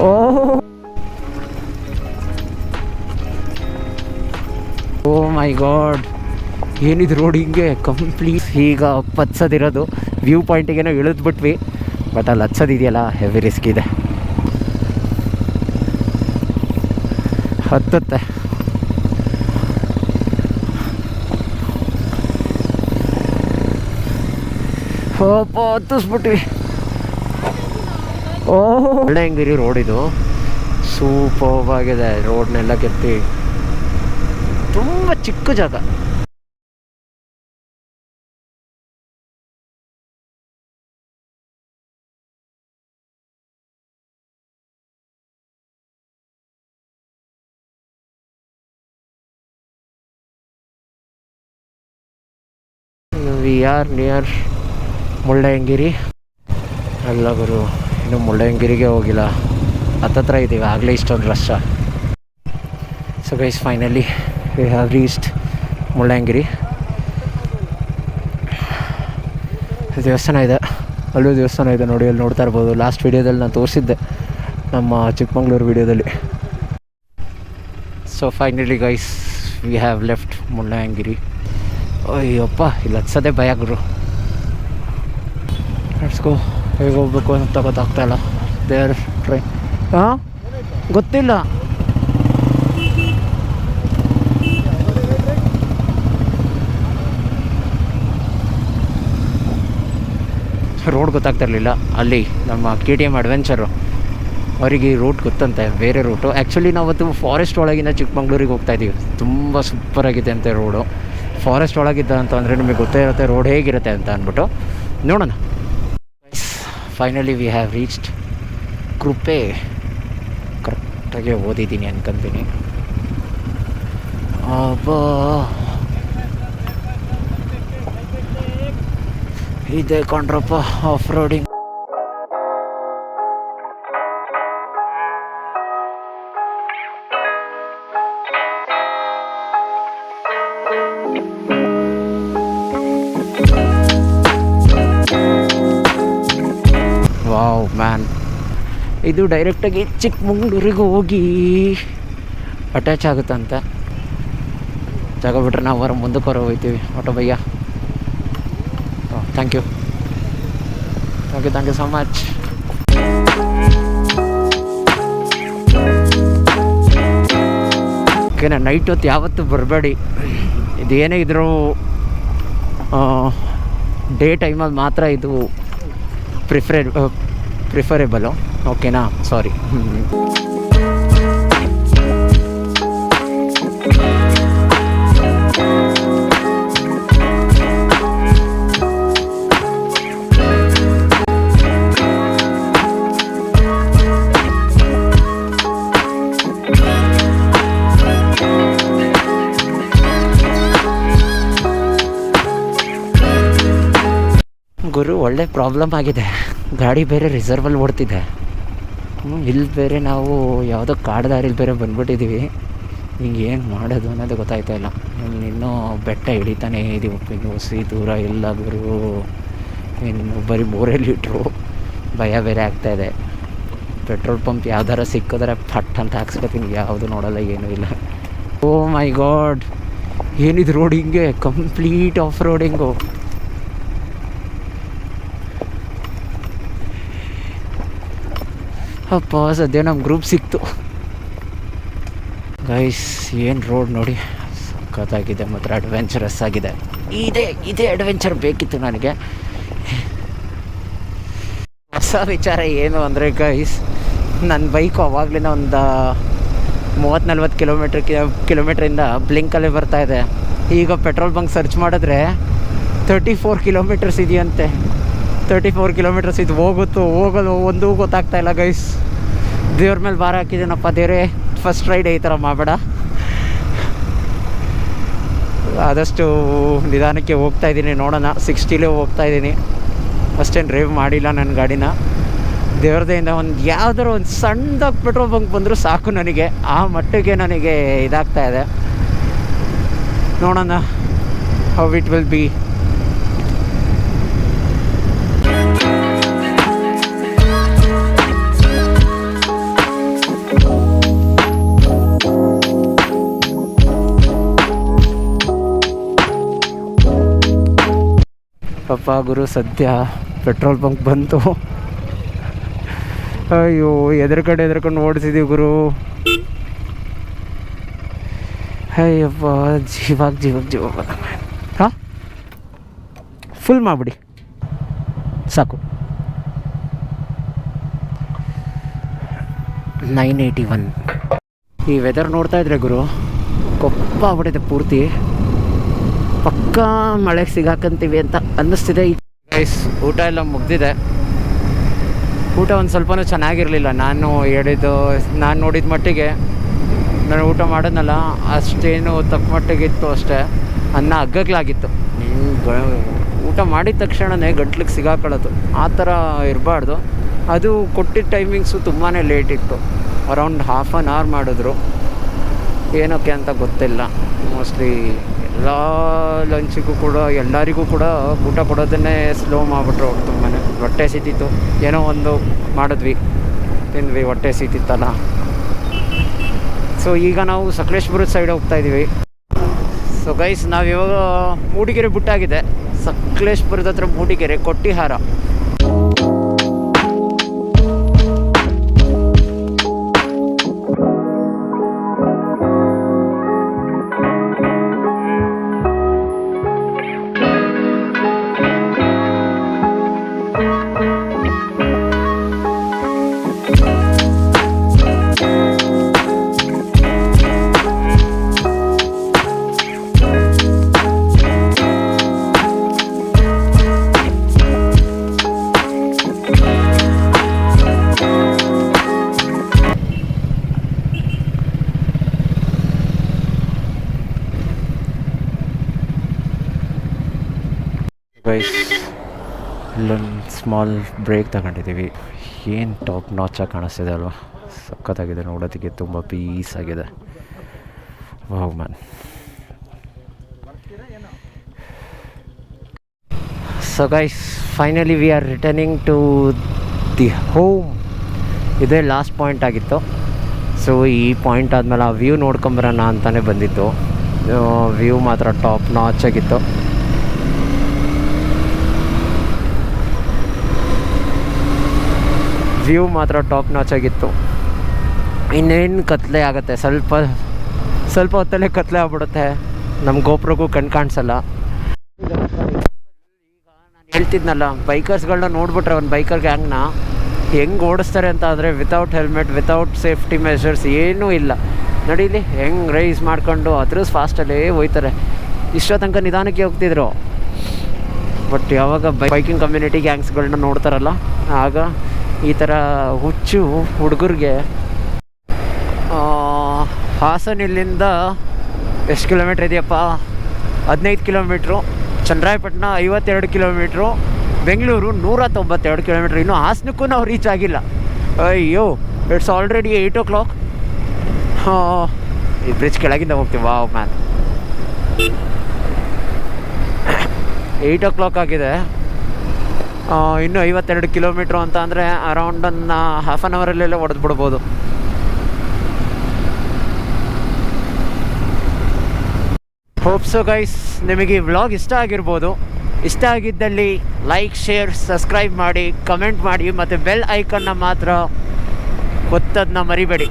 ಓ ಮೈ god, ಏನಿದು road ಹಿಂಗೆ complete. ಈಗ ಹತ್ಸೋದಿರೋದು ವ್ಯೂ ಪಾಯಿಂಟಿಗೇನೋ ಇಳಿದ್ಬಿಟ್ವಿ, ಬಟ್ ಅಲ್ಲಿ ಹತ್ಸೋದಿದೆಯಲ್ಲ ಹೆವಿ ರಿಸ್ಕ್ ಇದೆ. ಹತ್ತುತ್ತೆ. ಹತ್ತಿಸ್ಬಿಟ್ವಿ. ಮುಳ್ಳಯ್ಯನಗಿರಿ ರೋಡ್ ಇದು ಸೂಪರ್ಬ್ ಆಗಿದೆ. ರೋಡ್ನೆಲ್ಲ ಕೆತ್ತಿ ತುಂಬ ಚಿಕ್ಕ ಜಾಗ. We are near Mullayanagiri. ಅಲ್ಲ ಗುರು, ಇನ್ನು ಮುಳ್ಳಯ್ಯನಗಿರಿಗೆ ಹೋಗಿಲ್ಲ, ಹತ್ತತ್ರ ಇದ್ದೀವಿ, ಆಗಲೇ ಇಷ್ಟೊಂದು rush. So guys, finally we have reached Mullayanagiri. ದೇವಸ್ಥಾನ ಇದೆ, ಅಲ್ಲೂ ದೇವಸ್ಥಾನ ಇದೆ ನೋಡಿ, ಅಲ್ಲಿ ನೋಡ್ತಾ ಇರ್ಬೋದು. ಲಾಸ್ಟ್ ವೀಡಿಯೋದಲ್ಲಿ ನಾನು ತೋರಿಸಿದ್ದೆ, ನಮ್ಮ ಚಿಕ್ಕಮಂಗ್ಳೂರು ವೀಡಿಯೋದಲ್ಲಿ. So finally guys, we have left Mullayanagiri. Ayyappa, ಇಲ್ಲಿ ಹತ್ಸೋದೇ ಭಯ ಗುರು. ಲೆಟ್ಸ್ ಹೇಗೆ ಹೋಗ್ಬೇಕು ಅಂತ ಗೊತ್ತಾಗ್ತಾ ಇಲ್ಲ. ದೇರ್ ಟ್ರೈ ಗೊತ್ತಿಲ್ಲ. ರೋಡ್ ಗೊತ್ತಾಗ್ತಾ ಇರಲಿಲ್ಲ. ಅಲ್ಲಿ ನಮ್ಮ KTM ಅಡ್ವೆಂಚರು ಅವರಿಗೆ ಈ ರೂಟ್ ಗೊತ್ತಂತೆ, ಬೇರೆ ರೂಟು. ಆ್ಯಕ್ಚುಲಿ ನಾವತ್ತು ಫಾರೆಸ್ಟ್ ಒಳಗಿಂದ ಚಿಕ್ಕಮಂಗ್ಳೂರಿಗೆ ಹೋಗ್ತಾಯಿದ್ದೀವಿ. ತುಂಬ ಸೂಪರಾಗಿದೆ ಅಂತೆ ರೋಡು. ಫಾರೆಸ್ಟ್ ಒಳಗಿದ್ದ ಅಂತ ಅಂದರೆ ನಿಮಗೆ ಗೊತ್ತೇ ಇರುತ್ತೆ ರೋಡ್ ಹೇಗಿರುತ್ತೆ ಅಂತ ಅಂದ್ಬಿಟ್ಟು. ನೋಡೋಣ. ಫೈನಲಿ ವಿ ಹ್ಯಾವ್ ರೀಚ್ಡ್ ಕೃಪೆ. ಕರೆಕ್ಟಾಗಿ ಓದಿದ್ದೀನಿ ಅನ್ಕೊಂತೀನಿ. ಇದೆ ಕೊಂಡ್ರಪ್ಪ ಆಫ್ ರೋಡಿಂಗ್. ವಾವ್ ಮ್ಯಾನ್, ಇದು ಡೈರೆಕ್ಟಾಗಿ ಚಿಕ್ಕಮಂಗ್ಳೂರಿಗೆ ಹೋಗಿ ಅಟ್ಯಾಚ್ ಆಗುತ್ತಂತೆ. ಜಾಗ ಬಿಟ್ರೆ ನಾವು ಮುಂದಕ್ಕೆ ಹೋಗ್ತೀವಿ. ಆಟೋ ಭಯ್ಯ, ಥ್ಯಾಂಕ್ ಯು ಸೊ ಮಚ್. ಓಕೆನಾ, ನೈಟ್ ಹೊತ್ತು ಯಾವತ್ತೂ ಬರಬೇಡಿ. ಇದೇನೇ ಇದ್ರೂ ಡೇ ಟೈಮಲ್ಲಿ ಮಾತ್ರ ಇದು ಪ್ರಿಫರೇಬಲು. ಓಕೆನಾ, ಸಾರಿ. ಗುರು, ಒಳ್ಳೆ ಪ್ರಾಬ್ಲಮ್ ಆಗಿದೆ. ಗಾಡಿ ಬೇರೆ ರಿಸರ್ವಲ್ಲಿ ಓಡ್ತಿದೆ. ಇಲ್ಲಿ ಬೇರೆ ನಾವು ಯಾವುದೋ ಕಾಡ್ದಾರಿಲಿ ಬೇರೆ ಬಂದ್ಬಿಟ್ಟಿದ್ದೀವಿ. ಹಿಂಗೆ ಏನು ಮಾಡೋದು ಅನ್ನೋದು ಗೊತ್ತಾಯ್ತಾ ಇಲ್ಲ. ಇನ್ನೂ ಬೆಟ್ಟ ಹಿಡಿತಾನೆ ಇದೀವಿ. ಇನ್ನು ಹೊಸಿ ದೂರ ಇಲ್ಲ ಗುರು. ಇನ್ನು ಬರೀ 3 ಲೀಟ್ರು. ಭಯ ಬೇರೆ ಆಗ್ತಾಯಿದೆ. ಪೆಟ್ರೋಲ್ ಪಂಪ್ ಯಾವ್ದಾರ ಸಿಕ್ಕಿದ್ರೆ ಫಟ್ ಅಂತ ಹಾಕ್ಸ್ಕೊತೀನಿ. ಯಾವುದು ನೋಡಲ್ಲ, ಏನೂ ಇಲ್ಲ. ಓ ಮೈ ಗಾಡ್, ಏನಿದು ರೋಡ್ ಹಿಂಗೆ ಕಂಪ್ಲೀಟ್ ಆಫ್ ರೋಡಿಂಗು. ಅಪ್ಪ, ಸದ್ಯ ನಮ್ಮ ಗ್ರೂಪ್ ಸಿಕ್ತು. ಗೈಸ್, ಏನು ರೋಡ್ ನೋಡಿ, ಸಖತ್ತಾಗಿದೆ, ಮಾತ್ರ ಅಡ್ವೆಂಚರಸ್ ಆಗಿದೆ. ಇದೇ ಅಡ್ವೆಂಚರ್ ಬೇಕಿತ್ತು ನನಗೆ. ಹೊಸ ವಿಚಾರ ಏನು ಅಂದರೆ ಗೈಸ್, ನನ್ನ ಬೈಕು ಅವಾಗಲೇ ಒಂದು 30-40 ಕಿಲೋಮೀಟ್ರಿಂದ ಬ್ಲಿಂಕಲ್ಲೇ ಬರ್ತಾಯಿದೆ. ಈಗ ಪೆಟ್ರೋಲ್ ಬಂಕ್ ಸರ್ಚ್ ಮಾಡಿದ್ರೆ 34 ಕಿಲೋಮೀಟರ್ಸ್ ಇದೆಯಂತೆ. 34 ಕಿಲೋಮೀಟರ್ಸ್ ಇದು ಹೋಗೋದು ಒಂದೂ ಗೊತ್ತಾಗ್ತಾಯಿಲ್ಲ ಗೈಸ್. ದೇವ್ರ ಮೇಲೆ ಭಾರ ಹಾಕಿದ್ದೀನಪ್ಪ. ದೇವರೇ, ಫಸ್ಟ್ ರೈಡ್ ಈ ಥರ ಮಾಡಬೇಡ. ಆದಷ್ಟು ನಿಧಾನಕ್ಕೆ ಹೋಗ್ತಾಯಿದ್ದೀನಿ. ನೋಡೋಣ, 60ಲೇ ಹೋಗ್ತಾಯಿದ್ದೀನಿ. ಅಷ್ಟೇನು ಡ್ರೈವ್ ಮಾಡಿಲ್ಲ ನನ್ನ ಗಾಡಿನ. ದೇವ್ರದಿಂದ ಯಾವುದಾದ್ರು ಒಂದು ಸಣ್ಣದಾಗಿ ಪೆಟ್ರೋಲ್ ಬಂಕ್ ಬಂದರೂ ಸಾಕು ನನಗೆ. ಆ ಮಟ್ಟಿಗೆ ನನಗೆ ಇದಾಗ್ತಾಯಿದೆ. ನೋಡೋಣ ಹೌ ಇಟ್ ವಿಲ್ ಬಿ. ಅಪ್ಪ ಗುರು ಸದ್ಯ ಪೆಟ್ರೋಲ್ ಬಂಕ್ ಬಂತು. ಅಯ್ಯೋ ಎದುರ್ಕೊಂಡು ಓಡಿಸಿದ್ದೀವಿ ಗುರು. ಅಯ್ಯಪ್ಪ ಜೀವ ಹಾಂ ಫುಲ್ ಮಾಡಿಬಿಡಿ ಸಾಕು. 981. ಈ ವೆದರ್ ನೋಡ್ತಾ ಇದ್ರೆ ಗುರು ಕೊಪ್ಪ ಆಗ್ಬಿಟ್ಟಿದೆ ಪೂರ್ತಿ. ಪಕ್ಕಾ ಮಳೆಗೆ ಸಿಗಾಕಂತೀವಿ ಅಂತ ಅನ್ನಿಸ್ತಿದೆ. ಗೈಸ್ ಊಟ ಎಲ್ಲ ಮುಗ್ದಿದೆ. ಊಟ ಒಂದು ಸ್ವಲ್ಪನೂ ಚೆನ್ನಾಗಿರಲಿಲ್ಲ. ನಾನು ನೋಡಿದ ಮಟ್ಟಿಗೆ ನಾನು ಊಟ ಮಾಡೋದ್ನಲ್ಲ ಅಷ್ಟೇನು ತಕ್ಕ ಮಟ್ಟಿಗಿತ್ತು ಅಷ್ಟೇ. ಅನ್ನ ಅಗ್ಗಗ್ಲಾಗಿತ್ತು. ಊಟ ಮಾಡಿದ ತಕ್ಷಣವೇ ಗಂಟ್ಲಿಗೆ ಸಿಗಾಕೊಳ್ಳೋದು ಆ ಥರ ಇರಬಾರ್ದು. ಅದು ಕೊಟ್ಟಿದ್ದ ಟೈಮಿಂಗ್ಸು ತುಂಬಾ ಲೇಟ್ ಇತ್ತು. ಅರೌಂಡ್ ಹಾಫ್ ಆನ್ ಅವರ್ ಮಾಡಿದ್ರು. ಏನಕ್ಕೆ ಅಂತ ಗೊತ್ತಿಲ್ಲ. ಮೋಸ್ಟ್ಲಿ ಎಲ್ಲ ಲಂಚಿಗೂ ಕೂಡ ಎಲ್ಲರಿಗೂ ಕೂಡ ಊಟ ಕೊಡೋದನ್ನೇ ಸ್ಲೋ ಮಾಡಿಬಿಟ್ರು. ತುಂಬಾ ಹೊಟ್ಟೆ ಸೀತಿತ್ತು. ಏನೋ ಒಂದು ಮಾಡಿದ್ವಿ, ತಿಂದ್ವಿ, ಹೊಟ್ಟೆ ಸೀತಿತ್ತಲ್ಲ. ಸೊ ಈಗ ನಾವು ಸಕಲೇಶ್ಪುರದ ಸೈಡ್ ಹೋಗ್ತಾಯಿದ್ದೀವಿ. ಸೊ ಗೈಸ್ ನಾವಿವಾಗ ಮೂಡಿಗೆರೆ ಬಿಟ್ಟಾಗಿದೆ. ಸಕಲೇಶ್ಪುರದ ಹತ್ರ ಮೂಡಿಗೆರೆ ಕೊಟ್ಟಿಹಾರ. ಗೈಸ್ ಇಲ್ಲೊಂದು ಸ್ಮಾಲ್ ಬ್ರೇಕ್ ತಗೊಂಡಿದ್ದೀವಿ. ಏನು ಟಾಪ್ ನಾಚಾಗಿ ಕಾಣಿಸ್ತಿದೆ ಅಲ್ವಾ, ಸಖತ್ತಾಗಿದೆ ನೋಡೋದಕ್ಕೆ, ತುಂಬ ಪೀಸ್ ಆಗಿದೆ. Wow man. So guys finally we are returning to the home. ಇದೇ ಲಾಸ್ಟ್ ಪಾಯಿಂಟ್ ಆಗಿತ್ತು. ಸೊ ಈ ಪಾಯಿಂಟ್ ಆದಮೇಲೆ ಆ ವ್ಯೂ ನೋಡ್ಕೊಂಬರೋಣ ಅಂತಲೇ ಬಂದಿತ್ತು. ವ್ಯೂ ಮಾತ್ರ ಟಾಪ್ ನಾಚಾಗಿತ್ತು. ವ್ಯೂ ಮಾತ್ರ ಟಾಪ್ ನಾಚಾಗಿತ್ತು. ಇನ್ನೇನು ಕತ್ಲೆ ಆಗುತ್ತೆ, ಸ್ವಲ್ಪ ಹೊತ್ತಲ್ಲೇ ಕತ್ಲೆ ಆಗ್ಬಿಡುತ್ತೆ. ನಮ್ಮ ಗೋಪ್ರಗೂ ಕಣ್ ಕಾಣಿಸಲ್ಲ. ಈಗ ನಾನು ಹೇಳ್ತಿದ್ನಲ್ಲ, ಬೈಕರ್ಸ್ಗಳನ್ನ ನೋಡ್ಬಿಟ್ರೆ ಒಂದು ಬೈಕರ್ ಗ್ಯಾಂಗ್ನ ಹೆಂಗೆ ಓಡಿಸ್ತಾರೆ ಅಂತ ಆದರೆ without helmet, without safety measures ಏನೂ ಇಲ್ಲ. ನಡೀಲಿ ಹೆಂಗೆ ರೈಸ್ ಮಾಡ್ಕೊಂಡು ಅದ್ರ ಫಾಸ್ಟಲ್ಲೇ ಹೋಯ್ತಾರೆ. ಇಷ್ಟೋ ತನಕ ನಿಧಾನಕ್ಕೆ ಹೋಗ್ತಿದ್ರು. ಬಟ್ ಯಾವಾಗ ಬೈಕಿಂಗ್ ಕಮ್ಯುನಿಟಿ ಗ್ಯಾಂಗ್ಸ್ಗಳನ್ನ ನೋಡ್ತಾರಲ್ಲ, ಆಗ ಈ ಥರ ಹುಚ್ಚು ಹುಡುಗರಿಗೆ ಹಾಸನ ಇಲ್ಲಿಂದ ಎಷ್ಟು ಕಿಲೋಮೀಟ್ರ್ ಇದೆಯಪ್ಪ? 15 kilometre. Channarayapatna 52 kilometre. Bengaluru 192 kilometre. ಇನ್ನೂ ಹಾಸನಕ್ಕೂ ನಾವು ರೀಚ್ ಆಗಿಲ್ಲ. ಅಯ್ಯೋ, ಇಟ್ಸ್ ಆಲ್ರೆಡಿ 8 o'clock. ಈ ಬ್ರಿಡ್ಜ್ ಕೆಳಗಿಂದ ಹೋಗ್ತೀವಿ. ವಾವ್ ಮ್ಯಾನ್, 8 o'clock ಆಗಿದೆ. ಇನ್ನೂ 52 ಕಿಲೋಮೀಟ್ರು ಅಂತ ಅಂದರೆ ಅರೌಂಡ್ ಒಂದು ಹಾಫ್ ಆನ್ ಅವರಲ್ಲೆಲ್ಲ ಹೊಡೆದು ಬಿಡ್ಬೋದು. ಹೋಪ್ ಸೊ ಗೈಸ್ ನಿಮಗೆ ಈ ವ್ಲಾಗ್ ಇಷ್ಟ ಆಗಿರ್ಬೋದು. ಇಷ್ಟ ಆಗಿದ್ದಲ್ಲಿ ಲೈಕ್, ಶೇರ್, ಸಬ್ಸ್ಕ್ರೈಬ್ ಮಾಡಿ, ಕಮೆಂಟ್ ಮಾಡಿ ಮತ್ತು ಬೆಲ್ ಐಕನ್ನ ಮಾತ್ರ ಒತ್ತೋದನ್ನ ಮರಿಬೇಡಿ.